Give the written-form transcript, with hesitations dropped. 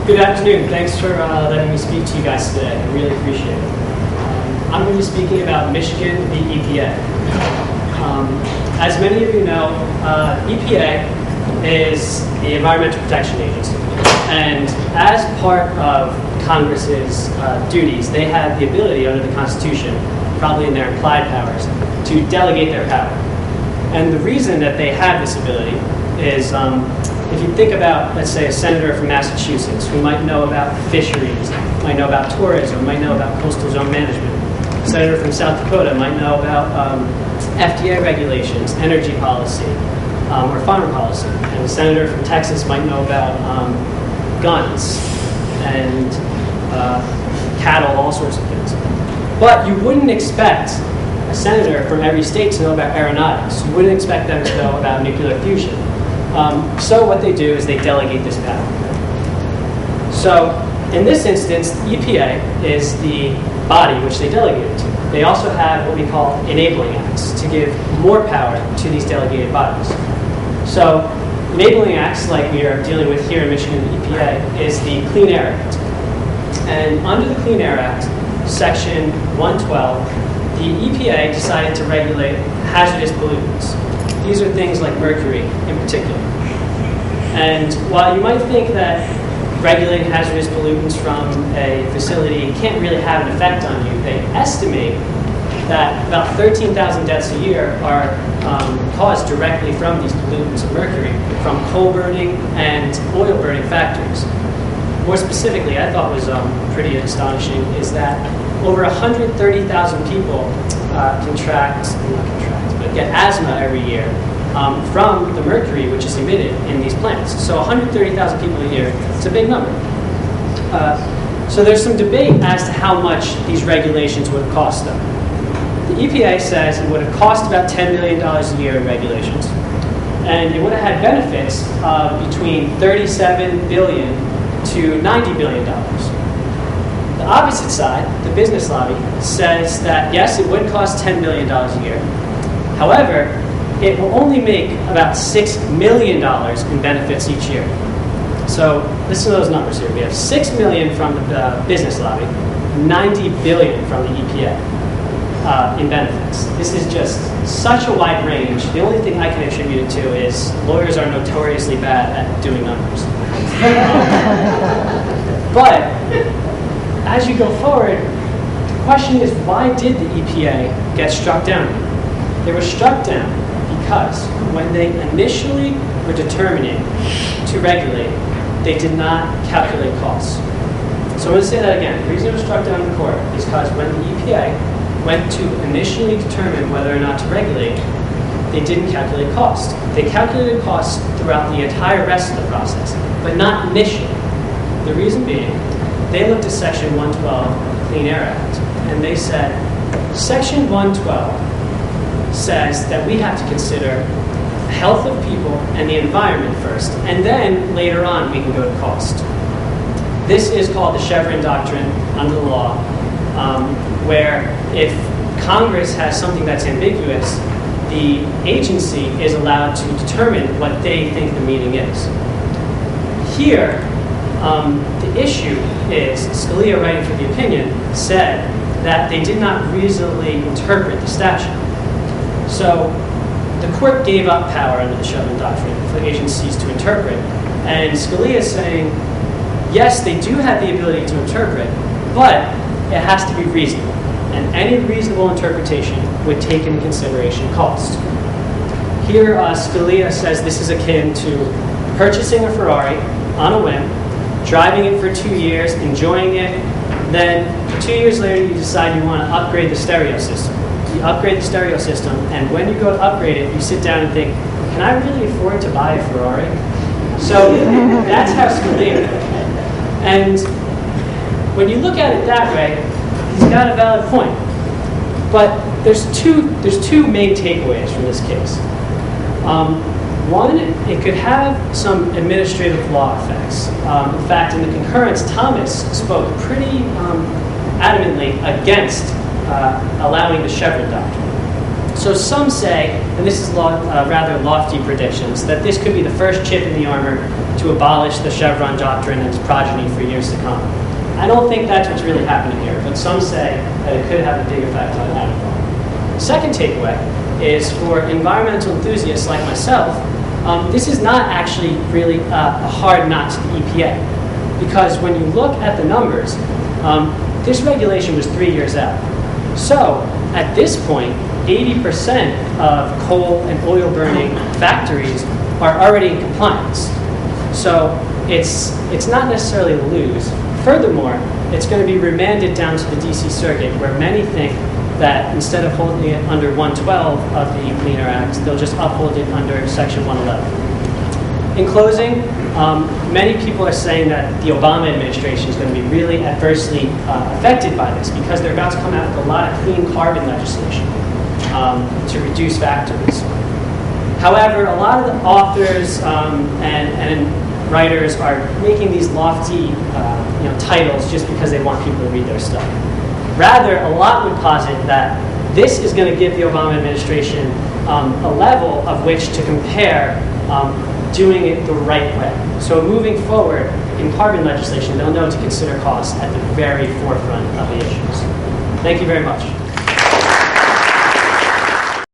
Good afternoon. Thanks for letting me speak to you guys today. I really appreciate it. I'm going to be speaking about Michigan v. EPA. As many of you know, EPA is the Environmental Protection Agency. And as part of Congress's duties, they have the ability under the Constitution, probably in their implied powers, to delegate their power. And the reason that they have this ability is if you think about, let's say, a senator from Massachusetts who might know about fisheries, might know about tourism, might know about coastal zone management. A senator from South Dakota might know about FDA regulations, energy policy, or farm policy. And a senator from Texas might know about guns and cattle, all sorts of things. But you wouldn't expect a senator from every state to know about aeronautics. You wouldn't expect them to know about nuclear fusion. So what they do is they delegate this power. So in this instance, the EPA is the body which they delegate it to. They also have what we call enabling acts to give more power to these delegated bodies. So enabling acts, like we are dealing with here in Michigan, the EPA, is the Clean Air Act. And under the Clean Air Act, Section 112, the EPA decided to regulate hazardous pollutants. These are things like mercury in particular. And while you might think that regulating hazardous pollutants from a facility can't really have an effect on you, they estimate that about 13,000 deaths a year are caused directly from these pollutants of mercury, from coal burning and oil burning factories. More specifically, I thought was pretty astonishing, is that over 130,000 people get asthma every year from the mercury which is emitted in these plants. So 130,000 people a year, it's a big number. So there's some debate as to how much these regulations would cost them. The EPA says it would have cost about $10 million a year in regulations, and it would have had benefits of between $37 billion to $90 billion. The opposite side, the business lobby, says that yes, it would cost $10 million a year. However, it will only make about $6 million in benefits each year. So listen to those numbers here. We have $6 million from the business lobby, $90 billion from the EPA in benefits. This is just such a wide range. The only thing I can attribute it to is lawyers are notoriously bad at doing numbers. But as you go forward, the question is, why did the EPA get struck down? They were struck down because when they initially were determining to regulate, they did not calculate costs. So I'm going to say that again. The reason it was struck down in court is because when the EPA went to initially determine whether or not to regulate, they didn't calculate cost. They calculated costs throughout the entire rest of the process, but not initially. The reason being, they looked at Section 112 of the Clean Air Act, and they said, Section 112 says that we have to consider the health of people and the environment first, and then later on we can go to cost. This is called the Chevron doctrine under the law, where if Congress has something that's ambiguous, the agency is allowed to determine what they think the meaning is. Here, the issue is, Scalia, writing for the opinion, said that they did not reasonably interpret the statute. So the court gave up power under the Chevron doctrine for agencies to interpret. And Scalia is saying, yes, they do have the ability to interpret, but it has to be reasonable. And any reasonable interpretation would take into consideration cost. Here, Scalia says this is akin to purchasing a Ferrari on a whim, driving it for 2 years, enjoying it, then 2 years later you decide you want to upgrade the stereo system. You upgrade the stereo system, and when you go to upgrade it, you sit down and think, can I really afford to buy a Ferrari? So that's how Scalia. And when you look at it that way, he's got a valid point. But there's two main takeaways from this case. One, it could have some administrative law effects. In fact, in the concurrence, Thomas spoke pretty adamantly against allowing the Chevron doctrine. So some say, and this is rather lofty predictions, that this could be the first chip in the armor to abolish the Chevron doctrine and its progeny for years to come. I don't think that's what's really happening here, but some say that it could have a big effect on that. Second takeaway is for environmental enthusiasts like myself, this is not actually really a hard knot to the EPA, because when you look at the numbers, this regulation was 3 years out. So at this point, 80% of coal and oil burning factories are already in compliance. So it's not necessarily a lose. Furthermore, it's going to be remanded down to the DC Circuit, where many think that instead of holding it under 112 of the Clean Air Act, they'll just uphold it under Section 111. In closing, many people are saying that the Obama administration is going to be really adversely affected by this because they're about to come out with a lot of clean carbon legislation to reduce factories. However, a lot of the authors and writers are making these lofty titles just because they want people to read their stuff. Rather, a lot would posit that this is going to give the Obama administration a level of which to compare doing it the right way. So moving forward in carbon legislation, they'll know to consider costs at the very forefront of the issues. Thank you very much.